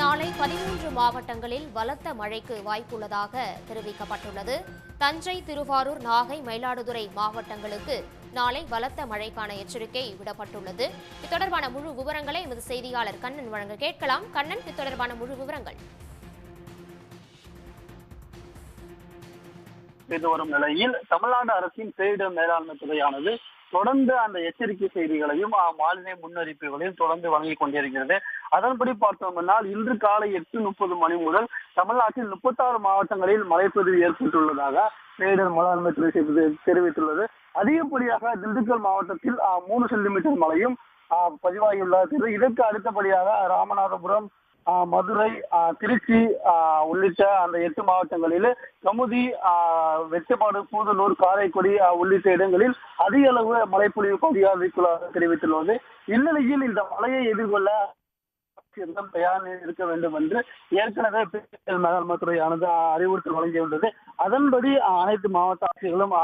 நாளை 13 மாவட்டங்களில் பலத்த மழைக்கு வாய்ப்புள்ளதாக தெரிவிக்கப்பட்டுள்ளது. தஞ்சை, திருவாரூர், நாகை, மயிலாடுதுறை மாவட்டங்களுக்கு நாளை பலத்த மழைக்கான எச்சரிக்கை விடப்பட்டுள்ளது. இது தொடர்பான முழு விவரங்களை எமது செய்தியாளர் கண்ணன் வழங்க கேட்கலாம். கண்ணன், இது தொடர்பான முழு விவரங்கள். செய்து வரும் நிலையில் தமிழ்நாடு அரசின் பேரிடர் மேலாண்மை துறையானது தொடர்ந்து அந்த எச்சரிக்கை செய்திகளையும் வானிலை முன்னறிவிப்புகளையும் தொடர்ந்து வழங்கிக் கொண்டிருக்கிறது. அதன்படி பார்த்தோம்னால் இன்று காலை 8:30 மணி முதல் தமிழ்நாட்டில் 36 மாவட்டங்களில் மழைப்பொழிவு ஏற்பட்டுள்ளதாக பேரிடர் மேலாண்மை துறை தெரிவித்துள்ளது. அதிகப்படியாக திண்டுக்கல் மாவட்டத்தில் 3 சென்டிமீட்டர் மழையும் பதிவாகியுள்ளது. இதற்கு அடுத்தபடியாக ராமநாதபுரம், மதுரை, திருச்சி உள்ளிட்ட அந்த 8 மாவட்டங்களில் கமுதி, வெட்டுப்பாடு, பூதலூர், காரைக்குடி உள்ளிட்ட இடங்களில் அதிக அளவு மழைப்பொழிவு பதிவாகியுள்ளதாக தெரிவித்துள்ளது. இந்நிலையில் இந்த மழையை எதிர்கொள்ள தயார் இருக்க வேண்டும் என்று ஏற்கனவே பேரிடர் மேலாண்மை துறையானது அறிவுறுத்தல் வழங்கியுள்ளது. அதன்படி அனைத்து மாவட்ட ஆட்சியர்களும்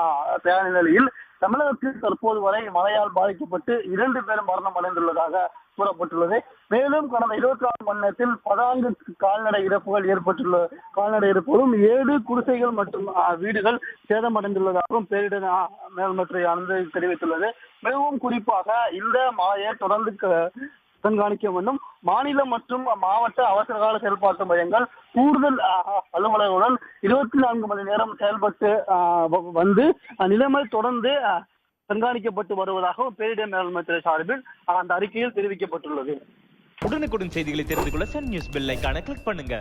தயார் நிலையில் தமிழகத்தில் தற்போது வரை மழையால் பாதிக்கப்பட்டு 2 பேர் மரணம் அடைந்துள்ளதாக கூறப்பட்டுள்ளது. மேலும் கடந்த 24 மணி நேரத்தில் 14 கால்நடை இறப்புகள் கால்நடை இறப்புகளும் 7 குடிசைகள் மற்றும் வீடுகள் சேதமடைந்துள்ளதாகவும் பேரிடர் மேலாண்மை துறையானது தெரிவித்துள்ளது. மிகவும் குறிப்பாக இந்த மழையை தொடர்ந்து கண்காணிக்க வேண்டும். மாநிலம் மற்றும் மாவட்ட அவசரகால செயல்பாட்டு மையங்கள் கூடுதல் அலுவலர்களுடன் 24 மணி நேரம் செயல்பட்டு வந்து நிலைமை தொடர்ந்து கண்காணிக்கப்பட்டு வருவதாகவும் பேரிடர் மேலாண்மை துறை சார்பில் அந்த அறிக்கையில் தெரிவிக்கப்பட்டுள்ளது. உடனுக்குடன் செய்திகளை தெரிந்து கொள்ள சன் நியூஸ் பெல் ஐகானை கிளிக் பண்ணுங்க.